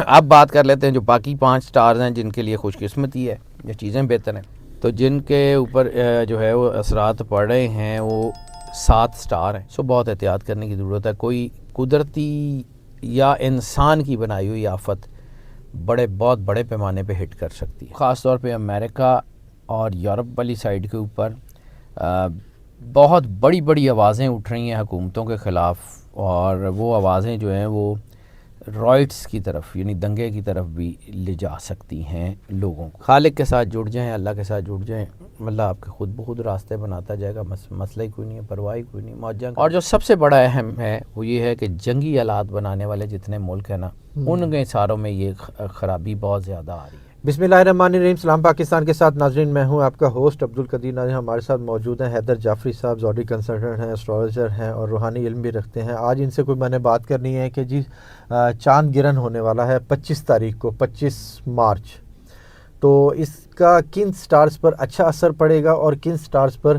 اب بات کر لیتے ہیں جو باقی 5 سٹارز ہیں جن کے لیے خوش قسمتی ہے یا چیزیں بہتر ہیں. تو جن کے اوپر جو ہے وہ اثرات پڑ رہے ہیں وہ 7 سٹار ہیں. سو بہت احتیاط کرنے کی ضرورت ہے. کوئی قدرتی یا انسان کی بنائی ہوئی آفت بہت بڑے پیمانے پہ ہٹ کر سکتی ہے. خاص طور پہ امریکہ اور یورپ والی سائڈ کے اوپر بہت بڑی آوازیں اٹھ رہی ہیں حکومتوں کے خلاف, اور وہ آوازیں جو ہیں وہ رائٹس کی طرف یعنی دنگے کی طرف بھی لے جا سکتی ہیں لوگوں کو. خالق کے ساتھ جڑ جائیں, اللہ کے ساتھ جڑ جائیں, اللہ آپ کے خود بخود راستے بناتا جائے گا. مسئلہ ہی کوئی نہیں ہے, پرواہ ہی کوئی نہیں, موجہ. اور جو سب سے بڑا اہم ہے وہ یہ ہے کہ جنگی آلات بنانے والے جتنے ملک ہیں نا, ان کے ساروں میں یہ خرابی بہت زیادہ آ رہی ہے. بسم اللہ الرحمن الرحیم. سلام پاکستان کے ساتھ ناظرین, میں ہوں آپ کا ہوسٹ عبدالقدیر ناظرین. ہمارے ساتھ موجود ہیں حیدر جعفری صاحب, زوڈی کنسلٹنٹ ہیں, اسٹرالوجر ہیں اور روحانی علم بھی رکھتے ہیں. آج ان سے کوئی میں نے بات کرنی ہے کہ جی چاند گرہن ہونے والا ہے 25 تاریخ کو, 25 مارچ. تو اس کا کن سٹارز پر اچھا اثر پڑے گا اور کن سٹارز پر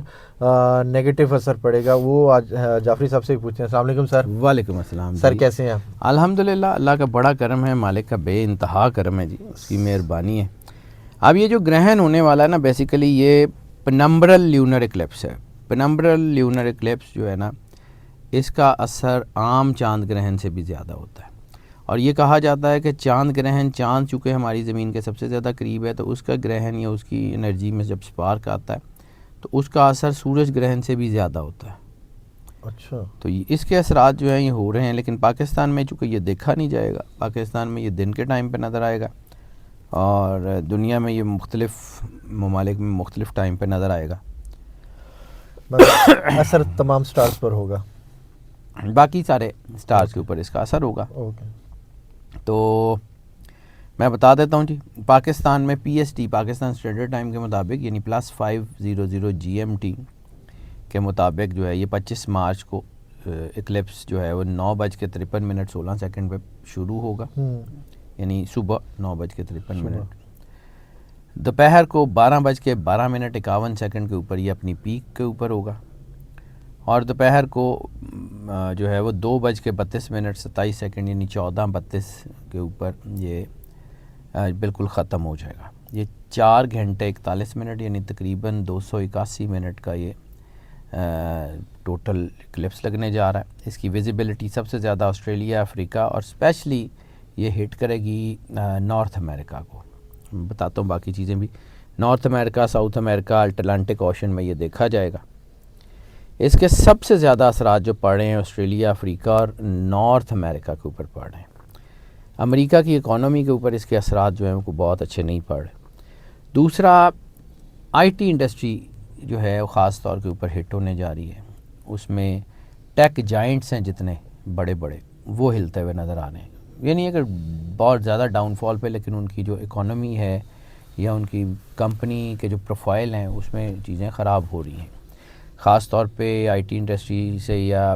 نیگیٹو اثر پڑے گا, وہ آج جعفری صاحب سے پوچھتے ہیں. السلام علیکم سر. وعلیکم السلام سر, کیسے ہیں آپ؟ الحمدللہ, اللہ کا بڑا کرم ہے, مالک کا بے انتہا کرم ہے جی, اس کی مہربانی ہے. اب یہ جو گرہن ہونے والا ہے نا, بیسیکلی یہ پنمبرل لیونر ایکلپس ہے. پنمبرل لیونر ایکلپس جو ہے نا, اس کا اثر عام چاند گرہن سے بھی زیادہ ہوتا ہے. اور یہ کہا جاتا ہے کہ چاند گرہن, چاند چونکہ ہماری زمین کے سب سے زیادہ قریب ہے, تو اس کا گرہن یا اس کی انرجی میں جب سپارک آتا ہے تو اس کا اثر سورج گرہن سے بھی زیادہ ہوتا ہے. اچھا. تو اس کے اثرات جو ہیں یہ ہو رہے ہیں, لیکن پاکستان میں چونکہ یہ دیکھا نہیں جائے گا, پاکستان میں یہ دن کے ٹائم پہ نظر آئے گا, اور دنیا میں یہ مختلف ممالک میں مختلف ٹائم پہ نظر آئے گا. اثر تمام سٹارز پر ہوگا, باقی سارے سٹارز کے اوپر اس کا اثر ہوگا. اوکے. تو میں بتا دیتا ہوں جی, پاکستان میں PST پاکستان اسٹینڈرڈ ٹائم کے مطابق یعنی +5:00 GMT کے مطابق جو ہے یہ 25 مارچ کو ایکلپس جو ہے وہ 9:53:16 پہ شروع ہوگا, یعنی صبح 9:53. دوپہر کو 12:12:51 کے اوپر یہ اپنی پیک کے اوپر ہوگا, اور دوپہر کو جو ہے وہ 2:32:27 یعنی 14:32 کے اوپر یہ بالکل ختم ہو جائے گا. یہ 4 گھنٹے 41 منٹ یعنی تقریباً 281 منٹ کا یہ ٹوٹل ایکلپس لگنے جا رہا ہے. اس کی ویزیبلٹی سب سے زیادہ آسٹریلیا, افریقہ اور اسپیشلی یہ ہٹ کرے گی نارتھ امریکہ کو. بتاتا ہوں باقی چیزیں بھی. نارتھ امریکہ, ساؤتھ امریکہ, اٹلانٹک اوشن میں یہ دیکھا جائے گا. اس کے سب سے زیادہ اثرات جو پڑ رہے ہیں آسٹریلیا, افریقہ اور نارتھ امریکہ کے اوپر پڑ رہے ہیں. امریکہ کی اکانومی کے اوپر اس کے اثرات جو ہیں وہ بہت اچھے نہیں پڑ رہے. دوسرا, IT انڈسٹری جو ہے وہ خاص طور کے اوپر ہٹ ہونے جا رہی ہے. اس میں ٹیک جائنٹس ہیں جتنے بڑے بڑے, وہ ہلتے ہوئے نظر آ رہے ہیں. یہ نہیں ہے کہ بہت زیادہ ڈاؤن فال پہ, لیکن ان کی جو اکانومی ہے یا ان کی کمپنی کے جو پروفائل ہیں اس میں چیزیں خراب ہو رہی ہیں. خاص طور پہ IT انڈسٹری سے یا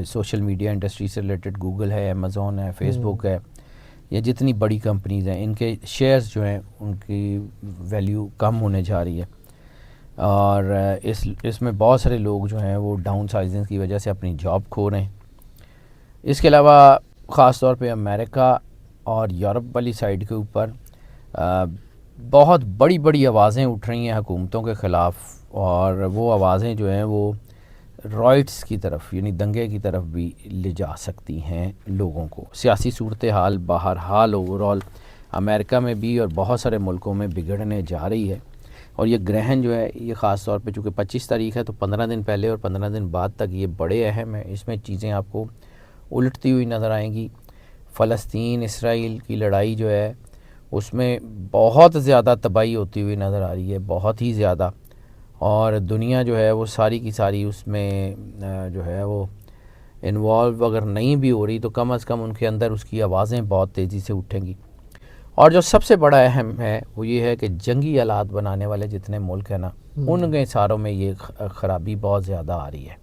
سوشل میڈیا انڈسٹری سے ریلیٹڈ گوگل ہے, امیزون ہے, فیس بک ہے, یا جتنی بڑی کمپنیز ہیں ان کے شیئرز جو ہیں ان کی ویلیو کم ہونے جا رہی ہے. اور اس میں بہت سارے لوگ جو ہیں وہ ڈاؤن سائزنگ کی وجہ سے اپنی جاب کھو رہے ہیں. اس کے علاوہ خاص طور پہ امریکہ اور یورپ والی سائڈ کے اوپر بہت بڑی آوازیں اٹھ رہی ہیں حکومتوں کے خلاف, اور وہ آوازیں جو ہیں وہ رائٹس کی طرف یعنی دنگے کی طرف بھی لے جا سکتی ہیں لوگوں کو. سیاسی صورتحال بہرحال اوورال امریکہ میں بھی اور بہت سارے ملکوں میں بگڑنے جا رہی ہے. اور یہ گرہن جو ہے یہ خاص طور پہ چونکہ 25 تاریخ ہے تو 15 دن پہلے اور 15 دن بعد تک یہ بڑے اہم ہیں. اس میں چیزیں آپ کو الٹتی ہوئی نظر آئیں گی. فلسطین اسرائیل کی لڑائی جو ہے اس میں بہت زیادہ تباہی ہوتی ہوئی نظر آ رہی ہے, بہت ہی زیادہ. اور دنیا جو ہے وہ ساری کی ساری اس میں جو ہے وہ انوالو اگر نہیں بھی ہو رہی تو کم از کم ان کے اندر اس کی آوازیں بہت تیزی سے اٹھیں گی. اور جو سب سے بڑا اہم ہے وہ یہ ہے کہ جنگی آلات بنانے والے جتنے ملک ہیں نا, ان کے ساروں میں یہ خرابی بہت زیادہ آ رہی ہے.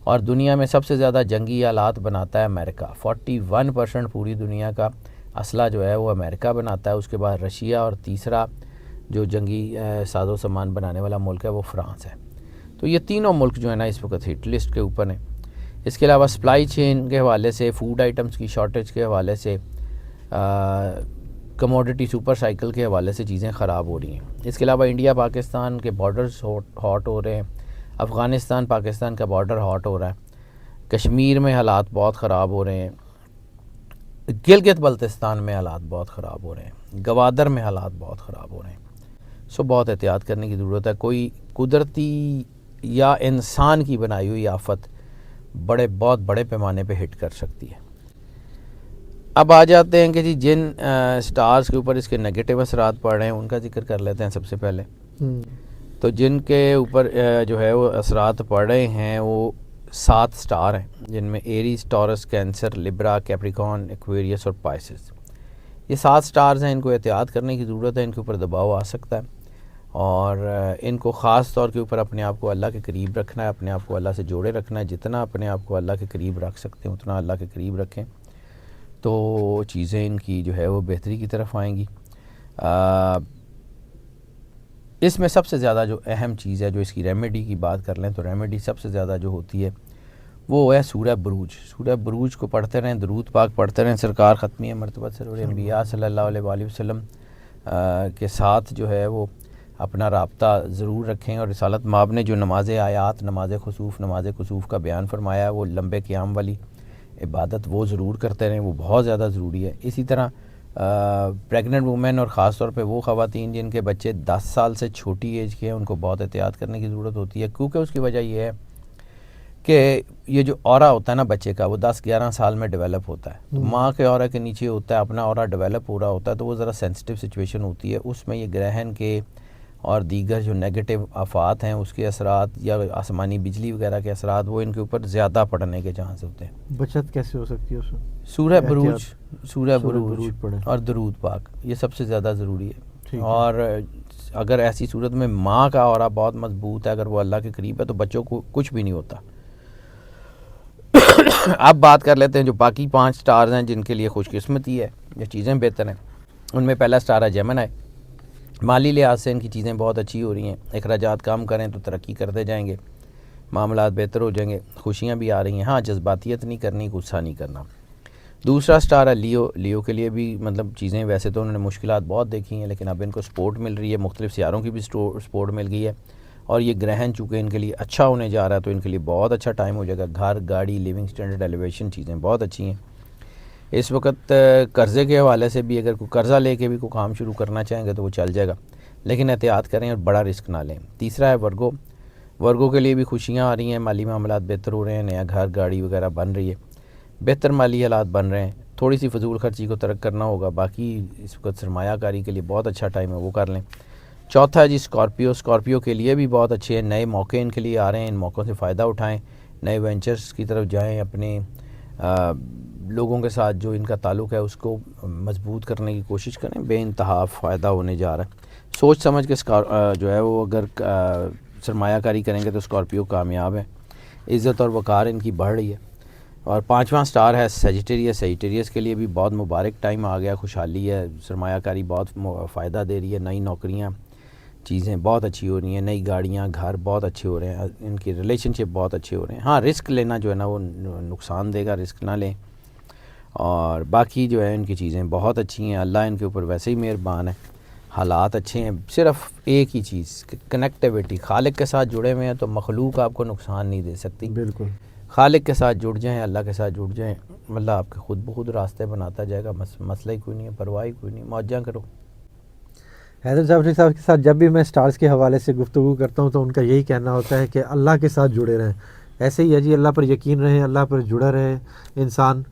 اور دنیا میں سب سے زیادہ جنگی آلات بناتا ہے امریکہ. 41% پوری دنیا کا اسلحہ جو ہے وہ امریکہ بناتا ہے. اس کے بعد رشیا, اور تیسرا جو جنگی ساز و سامان بنانے والا ملک ہے وہ فرانس ہے. تو یہ تینوں ملک جو ہے نا اس وقت ہٹ لسٹ کے اوپر ہیں. اس کے علاوہ سپلائی چین کے حوالے سے, فوڈ آئٹمز کی شارٹیج کے حوالے سے کموڈٹی سپر سائیکل کے حوالے سے چیزیں خراب ہو رہی ہیں. اس کے علاوہ انڈیا پاکستان کے بارڈرز ہاٹ ہو رہے ہیں. افغانستان پاکستان کا بارڈر ہاٹ ہو رہا ہے. کشمیر میں حالات بہت خراب ہو رہے ہیں. گلگت بلتستان میں حالات بہت خراب ہو رہے ہیں. گوادر میں حالات بہت خراب ہو رہے ہیں. سو بہت احتیاط کرنے کی ضرورت ہے. کوئی قدرتی یا انسان کی بنائی ہوئی آفت بہت بڑے پیمانے پہ ہٹ کر سکتی ہے. اب آ جاتے ہیں کہ جی جن سٹارز کے اوپر اس کے نگیٹو اثرات پڑ رہے ہیں ان کا ذکر کر لیتے ہیں. سب سے پہلے تو جن کے اوپر جو ہے وہ اثرات پڑ رہے ہیں وہ 7 سٹار ہیں، جن میں Aries, Taurus, Cancer, Libra, Capricorn, Aquarius اور پائسس. یہ 7 سٹارز ہیں. ان کو احتیاط کرنے کی ضرورت ہے. ان کے اوپر دباؤ آ سکتا ہے اور ان کو خاص طور کے اوپر اپنے آپ کو اللہ کے قریب رکھنا ہے. اپنے آپ کو اللہ سے جوڑے رکھنا ہے. جتنا اپنے آپ کو اللہ کے قریب رکھ سکتے ہیں اتنا اللہ کے قریب رکھیں تو چیزیں ان کی جو ہے وہ بہتری کی طرف آئیں گی. اس میں سب سے زیادہ جو اہم چیز ہے، جو اس کی ریمیڈی کی بات کر لیں تو ریمیڈی سب سے زیادہ جو ہوتی ہے وہ ہے سورہ بروج. سورہ بروج کو پڑھتے رہیں، درود پاک پڑھتے رہیں. سرکار ختمی مرتبہ سرور انبیاء صلی اللہ علیہ وآلہ وسلم کے ساتھ جو ہے وہ اپنا رابطہ ضرور رکھیں. اور رسالت مآب نے جو نماز آیات، نماز خسوف کا بیان فرمایا ہے، وہ لمبے قیام والی عبادت وہ ضرور کرتے رہیں. وہ بہت زیادہ ضروری ہے. اسی طرح پریگننٹ وومن اور خاص طور پہ وہ خواتین جن کے بچے 10 سال سے چھوٹی ایج کے ہیں ان کو بہت احتیاط کرنے کی ضرورت ہوتی ہے، کیونکہ اس کی وجہ یہ ہے کہ یہ جو اورا ہوتا ہے نا بچے کا، وہ 10-11 سال میں ڈیولپ ہوتا ہے. تو ماں کے اورا کے نیچے ہوتا ہے، اپنا اورا ڈیولپ ہو رہا ہوتا ہے، تو وہ ذرا سینسٹیو سچویشن ہوتی ہے. اس میں یہ گرہن کے اور دیگر جو نیگیٹو آفات ہیں اس کے اثرات یا آسمانی بجلی وغیرہ کے اثرات وہ ان کے اوپر زیادہ پڑنے کے چانس ہوتے ہیں. بچت کیسے ہو سکتی ہے اس میں؟ سورہ بروج اور درود پاک یہ سب سے زیادہ ضروری ہے. اور اگر ایسی صورت میں ماں کا اورا بہت مضبوط ہے، اگر وہ اللہ کے قریب ہے تو بچوں کو کچھ بھی نہیں ہوتا. اب بات کر لیتے ہیں جو باقی 5 سٹارز ہیں جن کے لیے خوش قسمتی ہے یا چیزیں بہتر ہیں. ان میں پہلا سٹار ہے جیمن ہے. مالی لحاظ سے ان کی چیزیں بہت اچھی ہو رہی ہیں. اخراجات کم کریں تو ترقی کرتے جائیں گے، معاملات بہتر ہو جائیں گے، خوشیاں بھی آ رہی ہیں. ہاں جذباتیت نہیں کرنی، غصہ نہیں کرنا. دوسرا سٹار ہے لیو. لیو کے لیے بھی مطلب چیزیں ویسے تو انہوں نے مشکلات بہت دیکھی ہیں لیکن اب ان کو سپورٹ مل رہی ہے. مختلف سیاروں کی بھی سپورٹ مل گئی ہے اور یہ گرہن چونکہ ان کے لیے اچھا ہونے جا رہا ہے تو ان کے لیے بہت اچھا ٹائم ہو جائے گا. گھر، گاڑی، لیونگ سٹینڈرڈ، ایلیویشن چیزیں بہت اچھی ہیں. اس وقت قرضے کے حوالے سے بھی اگر کوئی قرضہ لے کے بھی کوئی کام شروع کرنا چاہیں گے تو وہ چل جائے گا، لیکن احتیاط کریں اور بڑا رسک نہ لیں. تیسرا ہے ورگو. ورگو کے لیے بھی خوشیاں آ رہی ہیں، مالی معاملات بہتر ہو رہے ہیں، نیا گھر، گاڑی وغیرہ بن رہی ہے، بہتر مالی حالات بن رہے ہیں. تھوڑی سی فضول خرچی کو ترک کرنا ہوگا، باقی اس وقت سرمایہ کاری کے لیے بہت اچھا ٹائم ہے، وہ کر لیں. چوتھا ہے جی اسکارپیو. اسکارپیو کے لیے بھی بہت اچھے ہیں، نئے موقع ان کے لیے آ رہے ہیں. ان موقعوں سے فائدہ اٹھائیں، نئے وینچرز کی طرف جائیں، اپنے لوگوں کے ساتھ جو ان کا تعلق ہے اس کو مضبوط کرنے کی کوشش کریں. بے انتہا فائدہ ہونے جا رہا ہے. سوچ سمجھ کے جو ہے وہ اگر سرمایہ کاری کریں گے تو اسکارپیو کامیاب ہے. عزت اور وقار ان کی بڑھ رہی ہے. اور 5واں سٹار ہے سیجیٹیریس. سیجیٹیریس کے لیے بھی بہت مبارک ٹائم آ گیا، خوشحالی ہے، سرمایہ کاری بہت فائدہ دے رہی ہے. نئی نوکریاں، چیزیں بہت اچھی ہو رہی ہیں، نئی گاڑیاں، گھر بہت اچھے ہو رہے ہیں، ان کی ریلیشن شپ بہت اچھے ہو رہے ہیں. ہاں رسک لینا جو ہے نا وہ نقصان دے گا، رسک نہ لیں. اور باقی جو ہے ان کی چیزیں بہت اچھی ہیں. اللہ ان کے اوپر ویسے ہی مہربان ہے، حالات اچھے ہیں. صرف ایک ہی چیز کنیکٹیوٹی، خالق کے ساتھ جڑے ہوئے ہیں تو مخلوق آپ کو نقصان نہیں دے سکتی. بالکل خالق کے ساتھ جڑ جائیں، اللہ کے ساتھ جڑ جائیں، اللہ آپ کے خود بخود راستے بناتا جائے گا. مسئلہ ہی کوئی نہیں ہے، پرواہ ہی کوئی نہیں، موجاں کرو. حیدر جعفری صاحب کے ساتھ جب بھی میں سٹارز کے حوالے سے گفتگو کرتا ہوں تو ان کا یہی کہنا ہوتا ہے کہ اللہ کے ساتھ جڑے رہیں. ایسے ہی ہے جی، اللہ پر یقین رہیں، اللہ پر جڑا رہے انسان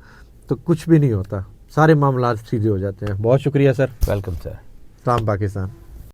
تو کچھ بھی نہیں ہوتا، سارے معاملات سیدھے ہو جاتے ہیں. بہت شکریہ سر. Welcome sir. سلام پاکستان.